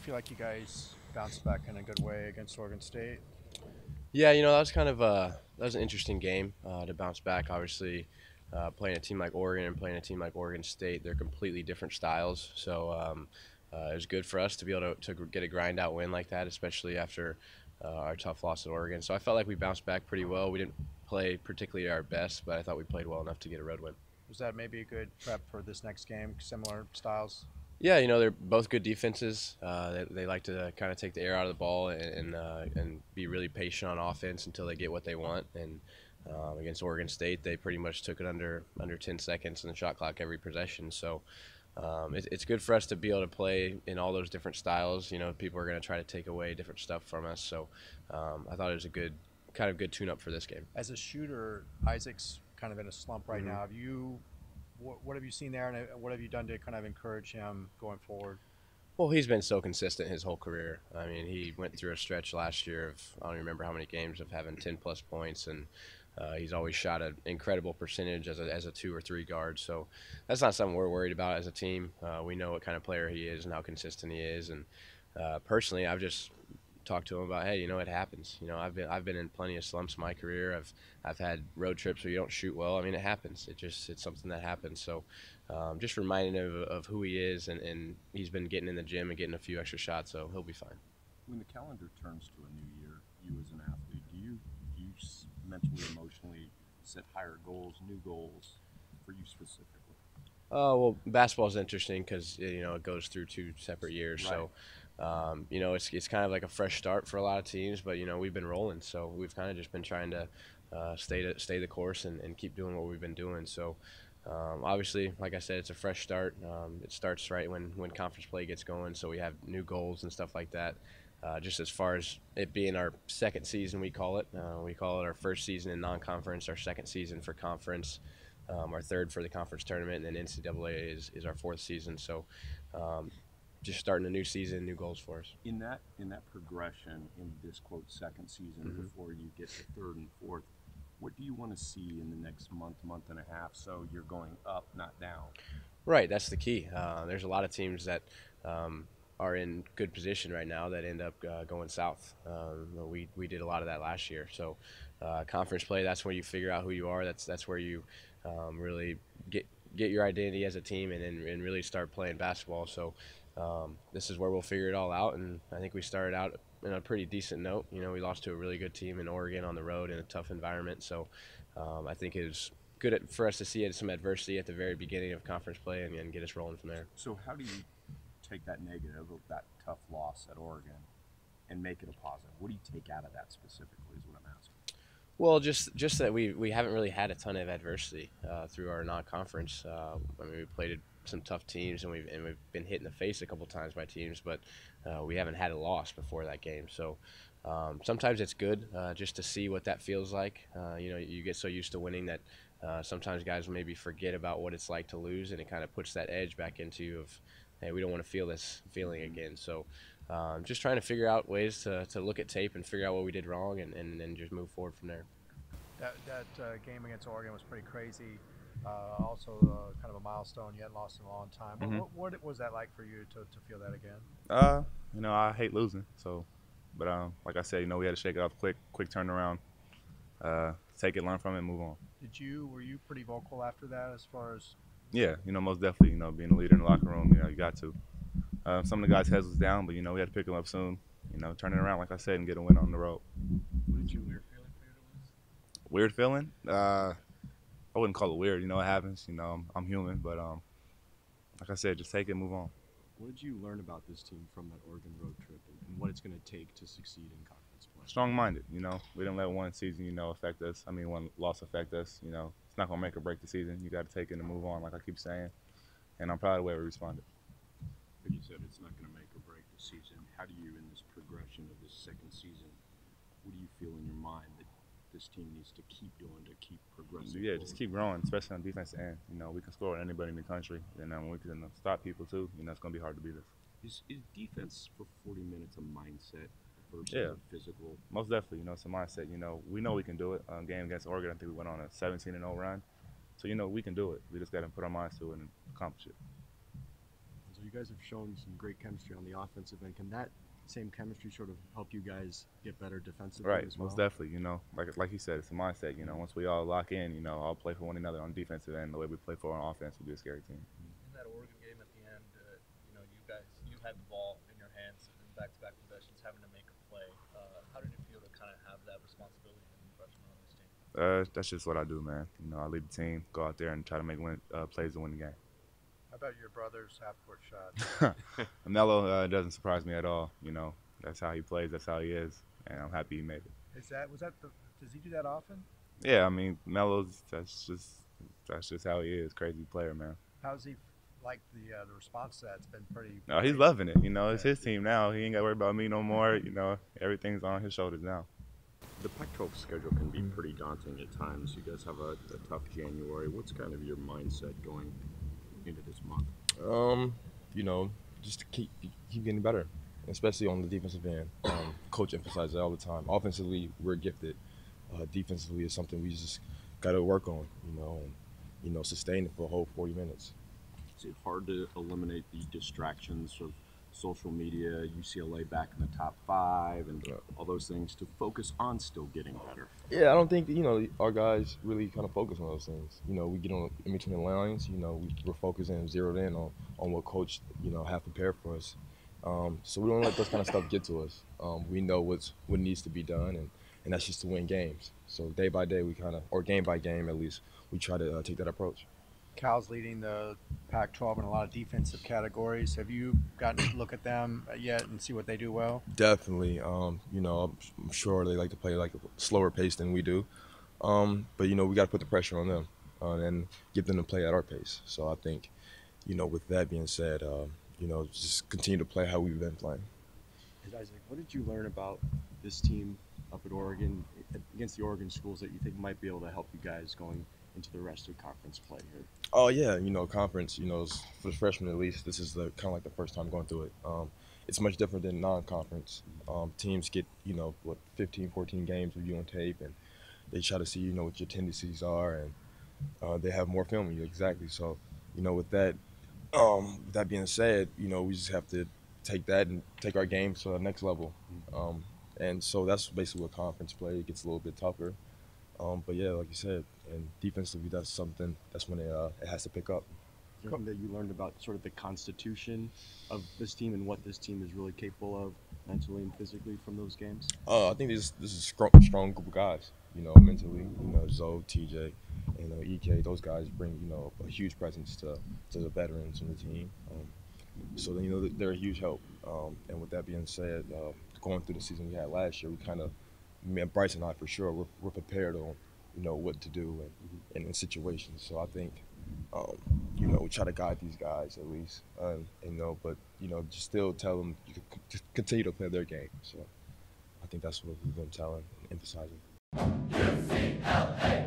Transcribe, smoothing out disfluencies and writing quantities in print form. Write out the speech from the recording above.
feel like you guys bounced back in a good way against Oregon State? Yeah, that was kind of that was an interesting game to bounce back. Obviously, playing a team like Oregon and playing a team like Oregon State, they're completely different styles. So it was good for us to be able to get a grind out win like that, especially after our tough loss at Oregon. So I felt like we bounced back pretty well. We didn't play particularly our best, but I thought we played well enough to get a road win. Was that maybe a good prep for this next game? Similar styles? Yeah, they're both good defenses. They like to kind of take the air out of the ball and be really patient on offense until they get what they want. And against Oregon State, they pretty much took it under 10 seconds in the shot clock every possession. So it's good for us to be able to play in all those different styles. People are going to try to take away different stuff from us. So I thought it was a good tune-up for this game. As a shooter, Isaac's kind of in a slump right Mm-hmm. now. What have you seen there, and what have you done to kind of encourage him going forward? Well, he's been so consistent his whole career. I mean, he went through a stretch last year of I don't remember how many games of having 10 plus points, and he's always shot an incredible percentage as a 2 or 3 guard. So that's not something we're worried about as a team. We know what kind of player he is and how consistent he is. And personally, I've just talked to him about, hey, it happens. I've been in plenty of slumps in my career. I've had road trips where you don't shoot well. I mean, it happens. It's something that happens. So just reminding him of who he is, and he's been getting in the gym and getting a few extra shots, so he'll be fine. When the calendar turns to a new year, you as an athlete, do you mentally, emotionally set higher goals, new goals for you specifically? Oh well, basketball's interesting because it goes through 2 separate years. Right. So it's kind of like a fresh start for a lot of teams, but we've been rolling, so we've kind of just been trying to stay the course and keep doing what we've been doing. So obviously, like I said, it's a fresh start. It starts right when conference play gets going, so we have new goals and stuff like that. Just as far as it being our second season, we call it. We call it our first season in non-conference, our second season for conference, our third for the conference tournament, and then NCAA is our fourth season. So just starting a new season, new goals for us. In that progression in this quote second season Mm-hmm. before you get to third and fourth, what do you want to see in the next month and a half so you're going up, not down? Right, that's the key. There's a lot of teams that are in good position right now that end up going south. We did a lot of that last year. So conference play, that's where you figure out who you are. That's where you really get your identity as a team and really start playing basketball. So this is where we'll figure it all out. And I think we started out in a pretty decent note. We lost to a really good team in Oregon on the road in a tough environment. So I think it was good for us to see some adversity at the very beginning of conference play and get us rolling from there. So how do you take that negative of that tough loss at Oregon and make it a positive? What do you take out of that specifically is what I'm asking. Well, just that we haven't really had a ton of adversity through our non-conference. I mean, we played some tough teams, and we've been hit in the face a couple times by teams, but we haven't had a loss before that game. So sometimes it's good just to see what that feels like. You get so used to winning that sometimes guys maybe forget about what it's like to lose, and it kind of puts that edge back into you of, hey, we don't want to feel this feeling again. So just trying to figure out ways to look at tape and figure out what we did wrong and then just move forward from there. That game against Oregon was pretty crazy. Also, kind of a milestone. You hadn't lost in a long time. hmm What was that like for you to feel that again? I hate losing. So, but like I said, we had to shake it off quick turnaround, take it, learn from it, move on. Were you pretty vocal after that as far as Yeah, most definitely, being a leader in the locker room, you got to. Some of the guys' heads was down, but we had to pick them up soon. Turn it around, like I said, and get a win on the road. What did you weird feeling for you to lose? Weird feeling? I wouldn't call it weird. It happens. I'm human, but like I said, just take it, move on. What did you learn about this team from that Oregon road trip and what it's going to take to succeed in conference play? Strong-minded. We didn't let one season, affect us. One loss affect us. It's not gonna make or break the season. You got to take it and move on, like I keep saying. And I'm proud of the way we responded. But you said it's not going to make or break the season. How do you, in this progression of this second season, what do you feel in your mind that this team needs to keep doing to keep progressing? Yeah, just keep growing, especially on defensive end. We can score on anybody in the country, and we can stop people too. It's gonna be hard to beat us. Is defense for 40 minutes a mindset versus Yeah. a physical? Most definitely, it's a mindset. We know we can do it. Game against Oregon, I think we went on a 17-0 run. So we can do it. We just got to put our minds to it and accomplish it. So you guys have shown some great chemistry on the offensive end. Can that same chemistry sort of help you guys get better defensively Right, as well? most definitely. Like you said, it's a mindset. Once we all lock in, all play for one another on defensive end, the way we play for on offense, we'll be a scary team. In that Oregon game at the end, you had the ball in your hands in back-to-back possessions, having to make a play. How did it feel to kind of have that responsibility as a freshman on this team? That's just what I do, man. I lead the team, go out there and try to make plays to win the game. How about your brother's half-court shot? Melo doesn't surprise me at all. That's how he plays. That's how he is, and I'm happy he made it. Does he do that often? Yeah, I mean, Melo's that's just how he is. Crazy player, man. How's he like the response to that? It's been pretty. No, he's loving it. It's his team now. He ain't got to worry about me no more. Everything's on his shoulders now. The Pac-12 schedule can be pretty daunting at times. You guys have a tough January. What's kind of your mindset going into this month? Just to keep getting better, especially on the defensive end. Coach emphasizes it all the time. Offensively, we're gifted. Defensively is something we just got to work on, and sustain it for a whole 40 minutes. Is it hard to eliminate the distractions of social media, UCLA back in the top 5, and all those things to focus on still getting better? Yeah, I don't think our guys really kind of focus on those things. We get on in between the lines. We're focusing and zeroed in on what coach have prepared for us. So we don't let those kind of stuff get to us. We know what needs to be done, and that's just to win games. So day by day, or game by game at least, we try to take that approach. Cal's leading the Pac-12 in a lot of defensive categories. Have you gotten to look at them yet and see what they do well? Definitely. I'm sure they like to play like a slower pace than we do. But we got to put the pressure on them and get them to play at our pace. So I think, with that being said, just continue to play how we've been playing. Isaac, what did you learn about this team up at Oregon against the Oregon schools that you think might be able to help you guys going into the rest of conference play here? Oh yeah, conference. For the freshmen at least, this is kind of like the first time going through it. It's much different than non-conference. Teams get 15, 14 games of you on tape, and they try to see what your tendencies are, and they have more film on you exactly. So with that being said, we just have to take that and take our game to the next level. And so that's basically what conference play gets a little bit tougher. But yeah, like you said, and defensively, that's when it has to pick up. Is there something that you learned about sort of the constitution of this team and what this team is really capable of mentally and physically from those games? I think this is a strong group of guys. Mentally, Zoe, TJ, and EK. Those guys bring a huge presence to the veterans in the team. So they're a huge help. And with that being said, going through the season we had last year, Bryce and I for sure, we're prepared on, what to do in situations. So I think, we try to guide these guys at least, but just still tell them to continue to play their game. So I think that's what we've been telling, emphasizing. UCLA,